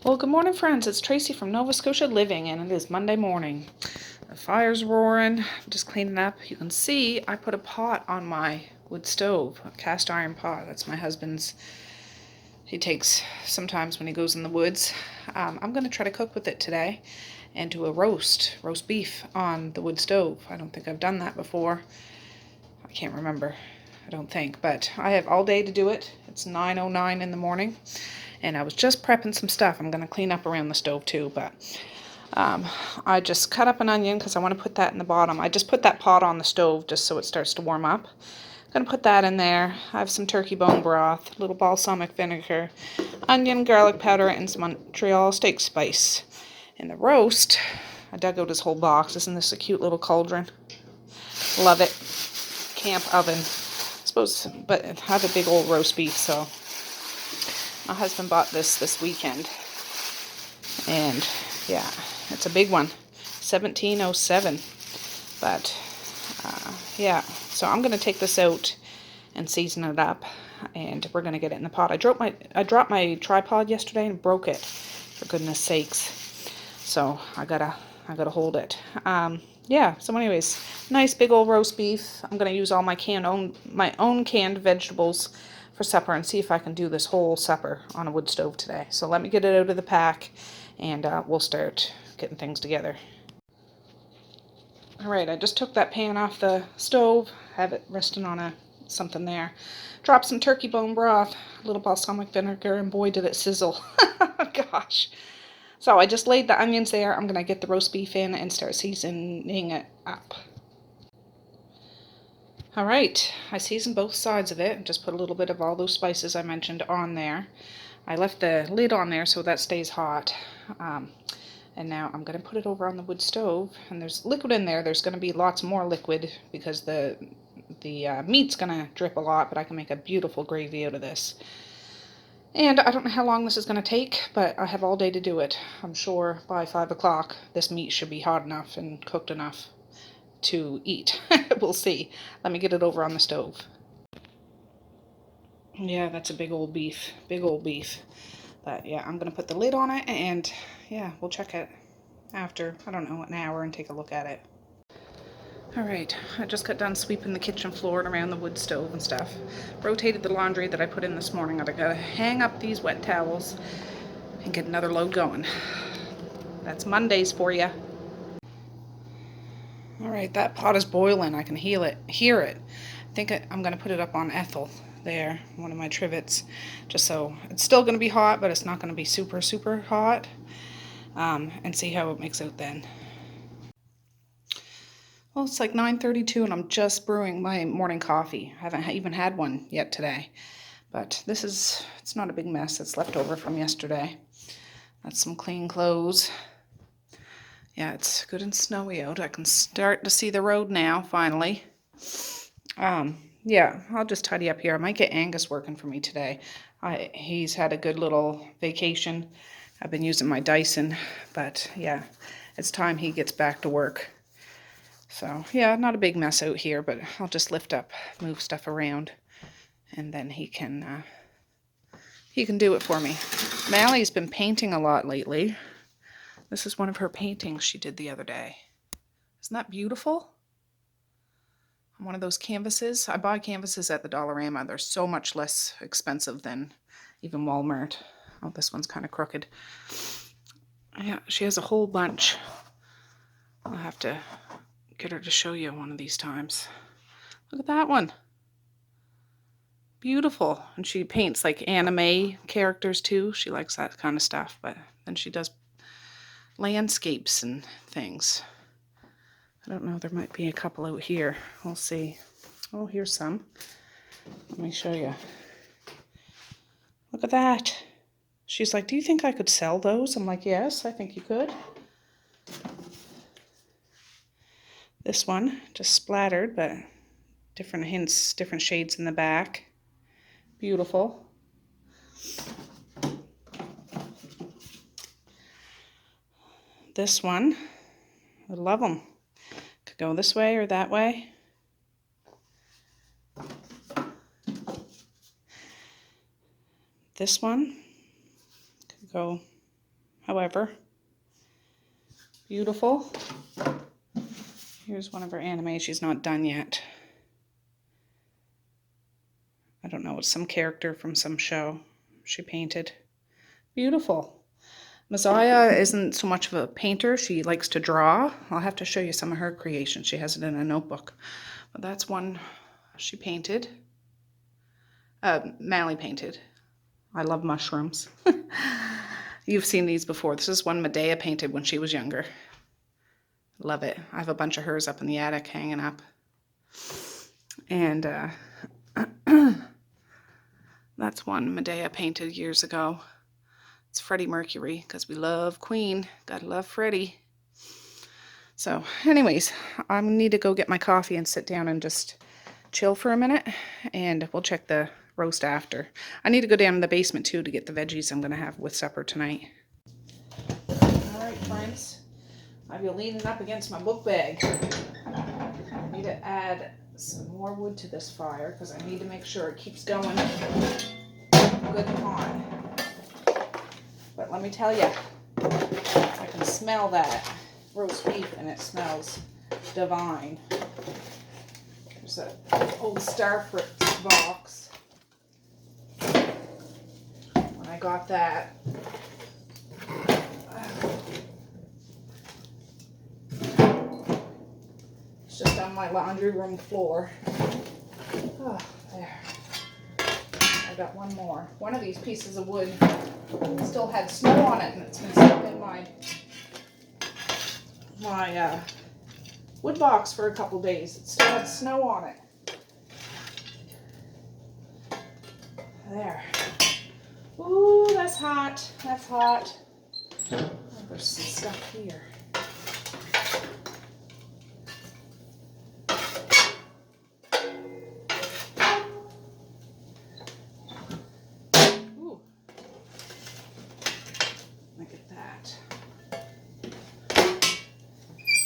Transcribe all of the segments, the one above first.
Well, good morning, friends. It's Tracey from Nova Scotia Living, and it is Monday morning. The fire's roaring. I'm just cleaning up. You can see I put a pot on my wood stove, a cast iron pot. That's my husband's. He takes sometimes when he goes in the woods. I'm going to try to cook with it today and do a roast beef on the wood stove. I don't think I've done that before. I can't remember. I don't think, but I have all day to do it. It's 9:09 in the morning. And I was just prepping some stuff. I'm going to clean up around the stove too, but I just cut up an onion because I want to put that in the bottom. I just put that pot on the stove just so it starts to warm up. I'm going to put that in there. I have some turkey bone broth, a little balsamic vinegar, onion, garlic powder, and some Montreal steak spice. And the roast, I dug out this whole box. Isn't this a cute little cauldron? Love it. Camp oven. I suppose, but it had a big old roast beef, so my husband bought this weekend, and yeah, it's a big one, 1707. But yeah, so I'm gonna take this out and season it up, and we're gonna get it in the pot. I dropped my tripod yesterday and broke it, for goodness sakes. So I gotta hold it. Yeah. So anyways, nice big old roast beef. I'm gonna use all my own canned vegetables for supper and see if I can do this whole supper on a wood stove today. So let me get it out of the pack, and we'll start getting things together. All right, I just took that pan off the stove, have it resting on something there. Dropped some turkey bone broth, a little balsamic vinegar, and boy did it sizzle. Gosh. So I just laid the onions there. I'm gonna get the roast beef in and start seasoning it up. All right, I seasoned both sides of it and just put a little bit of all those spices I mentioned on there. I left the lid on there so that stays hot. And now I'm going to put it over on the wood stove, and there's liquid in there. There's going to be lots more liquid because the meat's going to drip a lot, but I can make a beautiful gravy out of this. And I don't know how long this is going to take, but I have all day to do it. I'm sure by 5 o'clock this meat should be hot enough and cooked enough to eat. We'll see. Let me get it over on the stove. Yeah, that's a big old beef. But yeah, I'm gonna put the lid on it, and yeah, we'll check it after, I don't know, an hour and take a look at it. All right, I just got done sweeping the kitchen floor and around the wood stove and stuff. Rotated the laundry that I put in this morning. I gotta hang up these wet towels and get another load going. That's Mondays for you. All right, that pot is boiling. I can hear it. I think I'm going to put it up on Ethel there, one of my trivets, just so it's still going to be hot, but it's not going to be super, super hot, and see how it makes out then. Well, it's like 9:32, and I'm just brewing my morning coffee. I haven't even had one yet today, but it's not a big mess. It's left over from yesterday. That's some clean clothes. Yeah, it's good and snowy out. I can start to see the road now, finally. Yeah, I'll just tidy up here. I might get Angus working for me today. He's had a good little vacation. I've been using my Dyson, but yeah, it's time he gets back to work. So yeah, not a big mess out here, but I'll just lift up, move stuff around, and then he can do it for me. Mally's been painting a lot lately. This is one of her paintings she did the other day. Isn't that beautiful? One of those canvases. I buy canvases at the Dollarama. They're so much less expensive than even Walmart. Oh, this one's kind of crooked. Yeah, she has a whole bunch. I'll have to get her to show you one of these times. Look at that one. Beautiful. And she paints like anime characters too. She likes that kind of stuff. But then she does landscapes and things. I don't know, there might be a couple out here. We'll see. Oh, here's some. Let me show you. Look at that. She's like, do you think I could sell those? I'm like, yes, I think you could. This one, just splattered, but different hints, different shades in the back. Beautiful. This one, I love them. Could go this way or that way. This one could go However, beautiful. Here's one of her anime. She's not done yet. I don't know, it's some character from some show she painted. Beautiful. Messiah isn't so much of a painter. She likes to draw. I'll have to show you some of her creations. She has it in a notebook. But that's one she painted. Mally painted. I love mushrooms. You've seen these before. This is one Medea painted when she was younger. Love it. I have a bunch of hers up in the attic hanging up. And that's one Medea painted years ago. It's Freddie Mercury, because we love Queen. Gotta love Freddie. So anyways, I need to go get my coffee and sit down and just chill for a minute. And we'll check the roast after. I need to go down in the basement too to get the veggies I'm going to have with supper tonight. Alright friends, I've been leaning up against my book bag. I need to add some more wood to this fire because I need to make sure it keeps going good and hot. But let me tell you, I can smell that roast beef and it smells divine. There's an old Starfruit box. When I got that, it's just on my laundry room floor. Oh, there. I got one more. One of these pieces of wood still had snow on it, and it's been stuck in my wood box for a couple days. It still had snow on it. There. Ooh, that's hot. That's hot. Oh, there's some stuff here. Ooh. Look at that.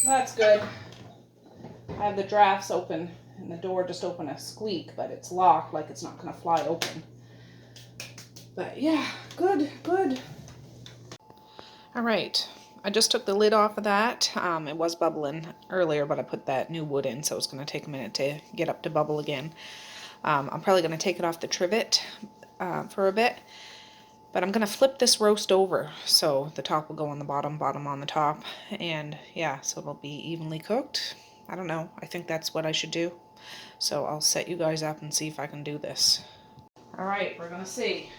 That's good. I have the drafts open and the door just opened a squeak, but it's locked, like it's not going to fly open. But yeah, good, good. All right, I just took the lid off of that. It was bubbling earlier, but I put that new wood in, so it's going to take a minute to get up to bubble again. I'm probably going to take it off the trivet for a bit. But I'm going to flip this roast over, so the top will go on the bottom, bottom on the top, and yeah, so it'll be evenly cooked. I don't know, I think that's what I should do. So I'll set you guys up and see if I can do this. Alright, we're going to see.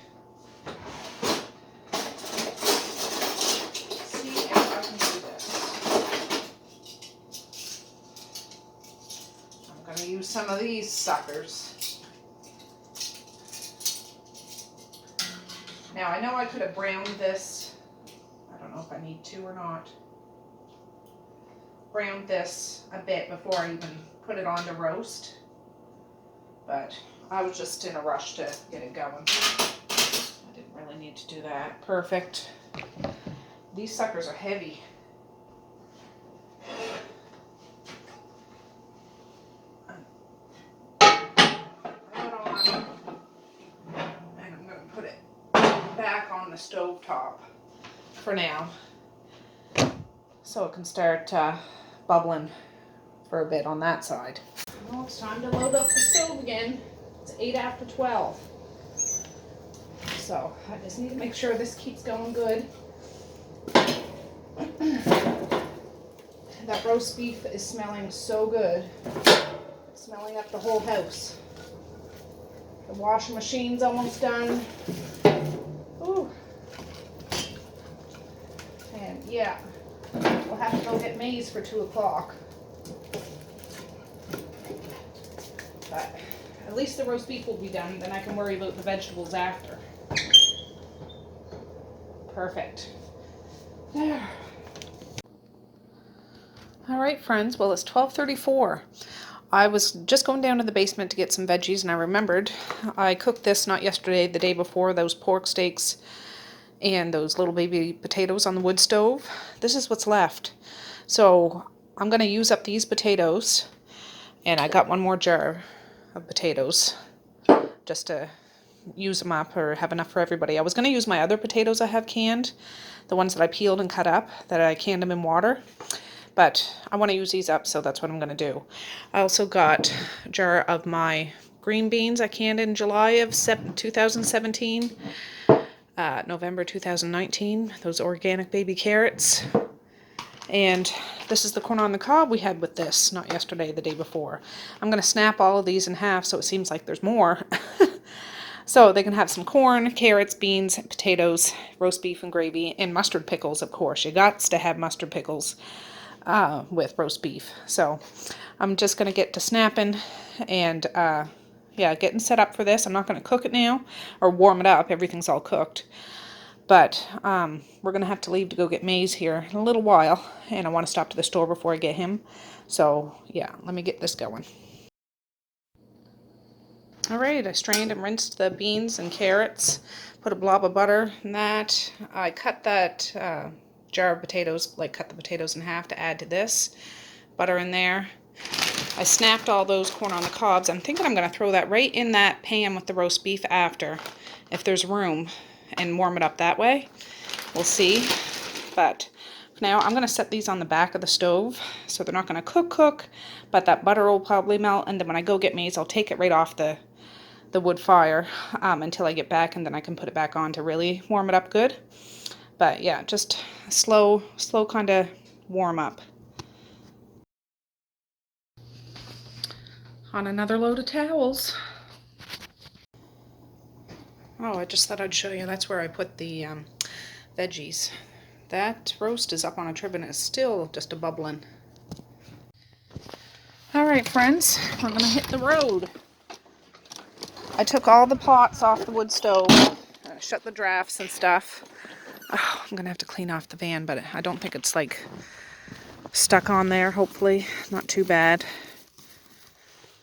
See if I can do this. I'm going to use some of these suckers. Now, I know I could have browned this. I don't know if I need to or not. Browned this a bit before I even put it on to roast. But I was just in a rush to get it going. I didn't really need to do that. Perfect. These suckers are heavy. Back on the stove top for now, so it can start bubbling for a bit on that side. Well, it's time to load up the stove again. It's 8 after 12, so I just need to make sure this keeps going good. That roast beef is smelling so good. It's smelling up the whole house. The washing machine's almost done. Ooh. And yeah, we'll have to go get maize for 2 o'clock. But at least the roast beef will be done, then I can worry about the vegetables after. Perfect. There. Alright friends, well it's 12:34. I was just going down to the basement to get some veggies, and I remembered I cooked this not yesterday, the day before, those pork steaks and those little baby potatoes on the wood stove. This is what's left. So I'm going to use up these potatoes, and I got one more jar of potatoes just to use them up or have enough for everybody. I was going to use my other potatoes I have canned, the ones that I peeled and cut up, that I canned them in water. But I want to use these up, so that's what I'm going to do. I also got a jar of my green beans I canned in July of 2017, November 2019, those organic baby carrots. And this is the corn on the cob we had with this, not yesterday, the day before. I'm going to snap all of these in half so it seems like there's more. So they can have some corn, carrots, beans, potatoes, roast beef and gravy, and mustard pickles, of course. You got to have mustard pickles with roast beef. So I'm just going to get to snapping and yeah, getting set up for this. I'm not going to cook it now or warm it up. Everything's all cooked. But we're going to have to leave to go get Maze here in a little while. And I want to stop to the store before I get him. So yeah, let me get this going. Alright, I strained and rinsed the beans and carrots. Put a blob of butter in that. I cut that jar of potatoes, like cut the potatoes in half to add to this. Butter in there. I snapped all those corn on the cobs. I'm thinking I'm going to throw that right in that pan with the roast beef after, if there's room, and warm it up that way. We'll see. But now I'm going to set these on the back of the stove, so they're not going to cook, but that butter will probably melt, and then when I go get Maze, I'll take it right off the wood fire until I get back, and then I can put it back on to really warm it up good. But yeah, just slow kind of warm up. On another load of towels. Oh, I just thought I'd show you. That's where I put the veggies. That roast is up on a trivet and it's still just a bubbling. Alright friends, we're going to hit the road. I took all the pots off the wood stove, shut the drafts and stuff. Oh, I'm going to have to clean off the van, but I don't think it's like stuck on there, hopefully. Not too bad.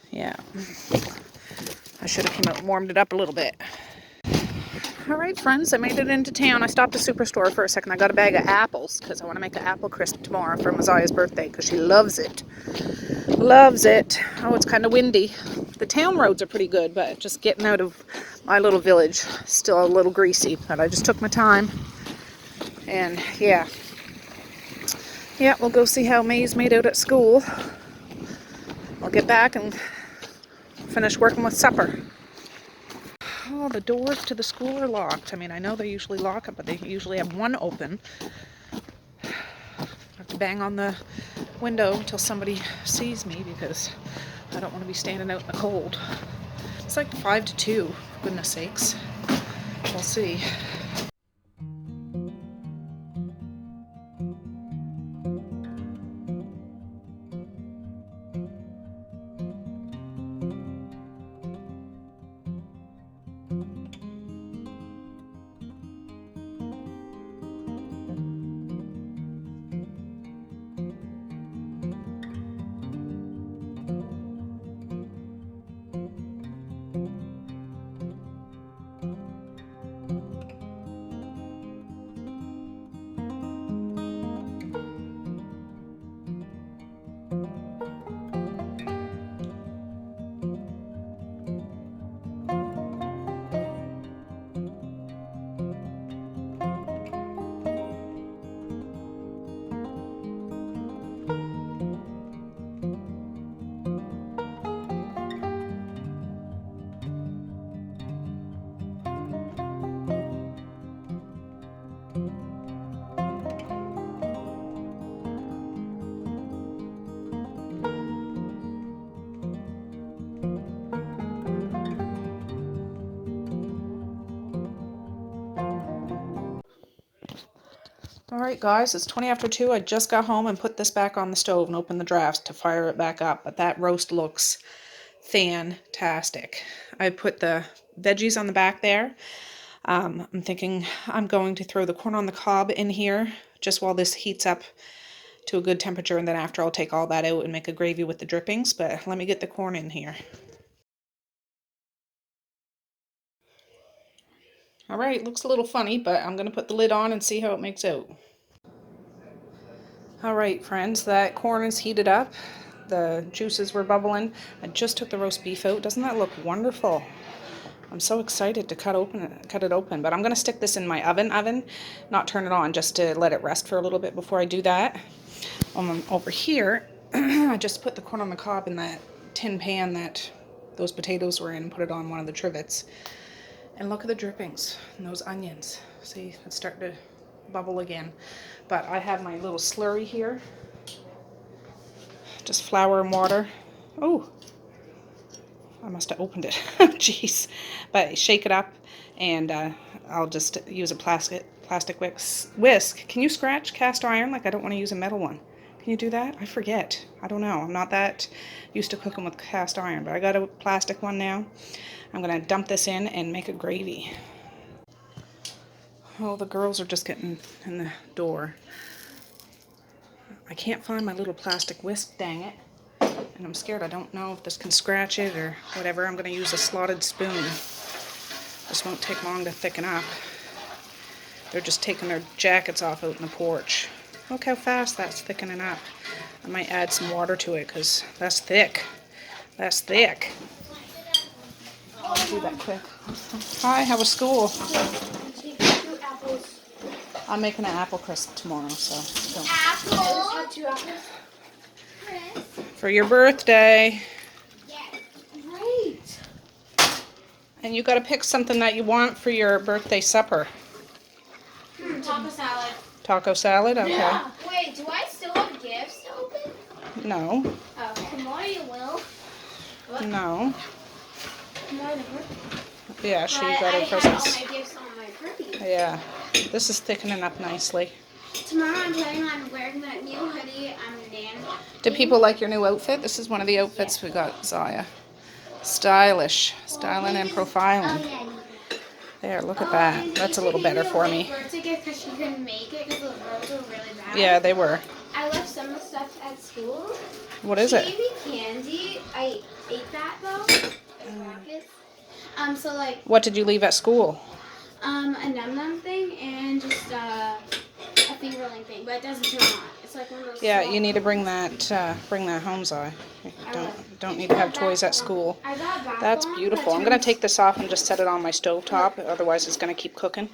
Yeah. I should have came out and warmed it up a little bit. Alright friends, I made it into town. I stopped at Superstore for a second. I got a bag of apples because I want to make an apple crisp tomorrow for Messiah's birthday because she loves it. Loves it. Oh, it's kind of windy. The town roads are pretty good, but just getting out of my little village, still a little greasy, but I just took my time. And yeah. Yeah, we'll go see how May's made out at school. I'll get back and finish working with supper. Oh, the doors to the school are locked. I mean, I know they usually lock it, but they usually have one open. I have to bang on the window until somebody sees me because I don't want to be standing out in the cold. It's like 5 to 2, for goodness sakes. We'll see. Alright guys, it's 20 after 2. I just got home and put this back on the stove and opened the drafts to fire it back up. But that roast looks fantastic. I put the veggies on the back there. I'm thinking I'm going to throw the corn on the cob in here just while this heats up to a good temperature. And then after I'll take all that out and make a gravy with the drippings. But let me get the corn in here. Alright, looks a little funny, but I'm going to put the lid on and see how it makes out. Alright friends, that corn is heated up. The juices were bubbling. I just took the roast beef out. Doesn't that look wonderful? I'm so excited to cut it open, but I'm going to stick this in my oven, not turn it on, just to let it rest for a little bit before I do that. Over here, I just put the corn on the cob in that tin pan that those potatoes were in, put it on one of the trivets. And look at the drippings and those onions. See, it's starting to bubble again. But I have my little slurry here. Just flour and water. Oh, I must have opened it. Jeez. But shake it up, and I'll just use a plastic whisk. Can you scratch cast iron? Like, I don't want to use a metal one. Can you do that? I forget. I don't know. I'm not that used to cooking with cast iron, but I got a plastic one now. I'm going to dump this in and make a gravy. Oh, the girls are just getting in the door. I can't find my little plastic whisk, dang it. And I'm scared I don't know if this can scratch it or whatever. I'm going to use a slotted spoon. This won't take long to thicken up. They're just taking their jackets off out in the porch. Look how fast that's thickening up. I might add some water to it because that's thick. That's thick. I'll do that quick. Hi, how was school? I'm making an apple crisp tomorrow, so don't. Apples? 2 apples? For your birthday. Yes. Great. And you got to pick something that you want for your birthday supper. Taco salad. Taco salad? Okay. Yeah. Wait, do I still have gifts to open? No. Okay. Tomorrow you will. What? No. Tomorrow the birthday. Yeah, she got her I presents. had all my gifts on my birthday. Yeah. This is thickening up nicely. Tomorrow I'm planning on wearing that new hoodie Nan. Do people like your new outfit? This is one of the outfits we got, Zaya. Stylish. Styling and profiling. There, look at that. That's a little better for me. Birthday gift because she couldn't make it because the roads were really bad. Yeah, they were. I left some of the stuff at school. What is it? She gave me candy. I ate that though. So like. What did you leave at school? A num-num thing and just a fingerling thing, but it doesn't turn on. It's like one of those. Yeah, you need to bring that home, Zai. Don't need to have toys at school. I got bath That's bomb beautiful. I'm gonna take this off and just set it on my stovetop. Otherwise, it's gonna keep cooking.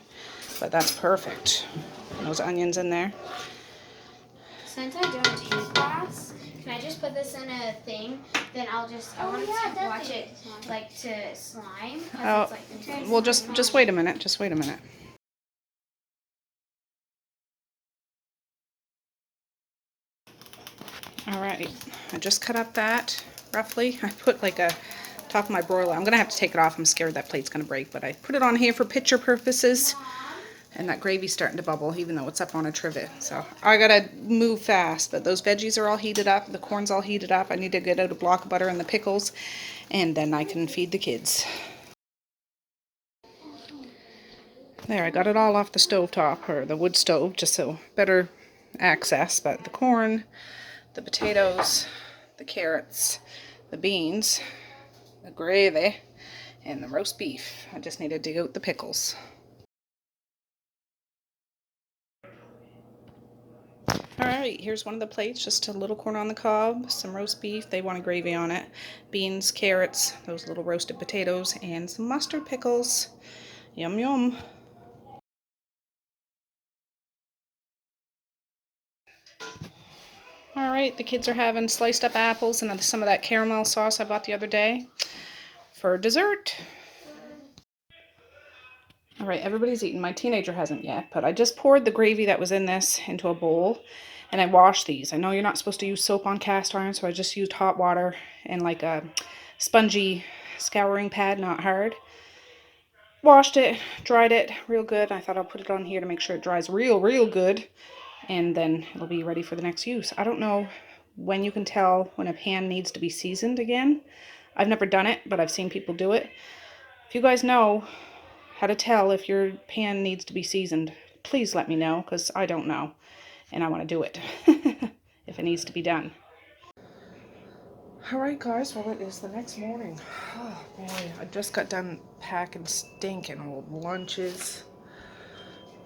But that's perfect. Those onions in there. Since I don't take baths, can I just put this in a thing? Then I want to watch it like to slime. Oh, it's like well, just wait a minute. Just wait a minute. All right, I just cut up that roughly. I put like a top of my broiler. I'm gonna have to take it off. I'm scared that plate's gonna break, but I put it on here for picture purposes. And that gravy's starting to bubble, even though it's up on a trivet. So I gotta move fast, but those veggies are all heated up. The corn's all heated up. I need to get out a block of butter and the pickles, and then I can feed the kids. There, I got it all off the stove top, or the wood stove, just so better access. But the corn, the potatoes, the carrots, the beans, the gravy, and the roast beef. I just need to dig out the pickles. Alright, here's one of the plates, just a little corn on the cob, some roast beef, they wanted gravy on it, beans, carrots, those little roasted potatoes, and some mustard pickles. Yum yum. Alright, the kids are having sliced up apples and some of that caramel sauce I bought the other day for dessert. Alright, everybody's eating. My teenager hasn't yet, but I just poured the gravy that was in this into a bowl, and I washed these. I know you're not supposed to use soap on cast iron, so I just used hot water and like a spongy scouring pad, not hard. Washed it, dried it real good. I thought I'll put it on here to make sure it dries real good, and then it'll be ready for the next use. I don't know when you can tell when a pan needs to be seasoned again. I've never done it, but I've seen people do it. If you guys know how to tell if your pan needs to be seasoned, please let me know, because I don't know, and I want to do it if it needs to be done. Alright guys, well it is the next morning. Oh boy, I just got done packing stinking old lunches.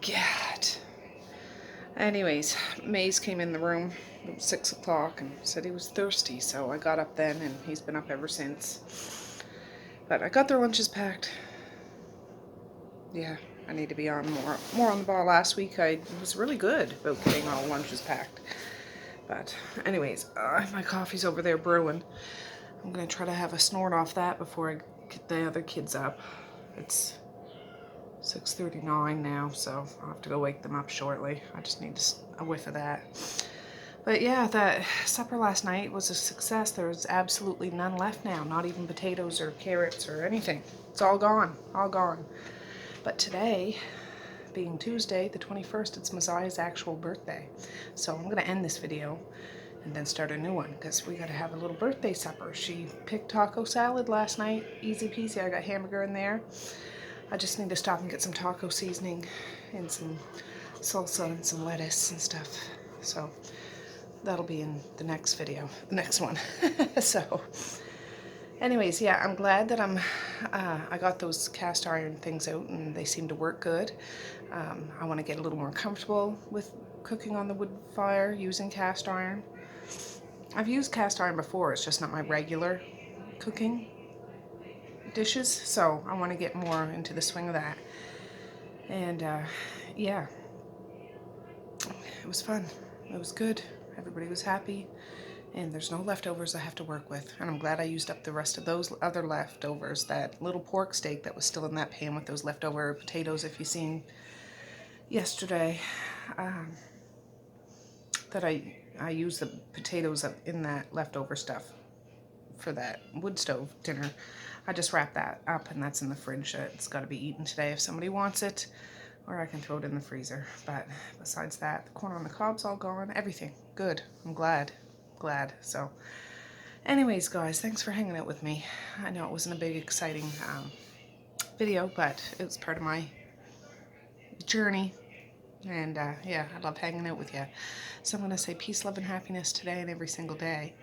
God. Anyways, Maze came in the room at 6 o'clock and said he was thirsty, so I got up then and he's been up ever since. But I got their lunches packed. yeah, I need to be on more on the ball. Last week I was really good about getting all lunches packed. But anyways, my coffee's over there brewing. I'm gonna try to have a snort off that before I get the other kids up. It's 6:39 now, so I'll have to go wake them up shortly. I just need a whiff of that. But yeah, that supper last night was a success. There's absolutely none left now, not even potatoes or carrots or anything. It's all gone, all gone. But today, being Tuesday, the 21st, it's Messiah's actual birthday. So I'm gonna end this video and then start a new one because we gotta have a little birthday supper. She picked taco salad last night, easy peasy. I got hamburger in there. I just need to stop and get some taco seasoning and some salsa and some lettuce and stuff. So that'll be in the next video, the next one. So anyways, yeah, I'm glad that I got those cast iron things out and they seem to work good. I want to get a little more comfortable with cooking on the wood fire using cast iron. I've used cast iron before, it's just not my regular cooking dishes, so I want to get more into the swing of that. And yeah, it was fun. It was good. Everybody was happy. And there's no leftovers I have to work with. And I'm glad I used up the rest of those other leftovers. That little pork steak that was still in that pan with those leftover potatoes, if you seen yesterday, that I used the potatoes in that leftover stuff for that wood stove dinner. I just wrapped that up and that's in the fridge. It's got to be eaten today if somebody wants it, or I can throw it in the freezer. But besides that, the corn on the cob's all gone. Everything good. I'm glad. So anyways, guys, thanks for hanging out with me. I know it wasn't a big exciting video, but it was part of my journey. And yeah, I love hanging out with you. So I'm going to say peace, love, and happiness today and every single day.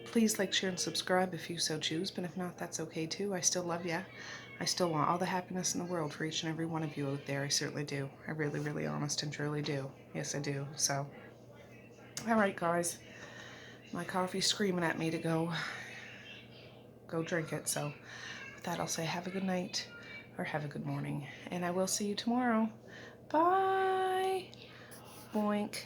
Please like, share, and subscribe if you so choose, but if not, that's okay too. I still love you. I still want all the happiness in the world for each and every one of you out there. I certainly do. I really, really honest and truly do. Yes, I do. So, all right, guys. My coffee's screaming at me to go drink it. So with that, I'll say have a good night or have a good morning. And I will see you tomorrow. Bye. Boink.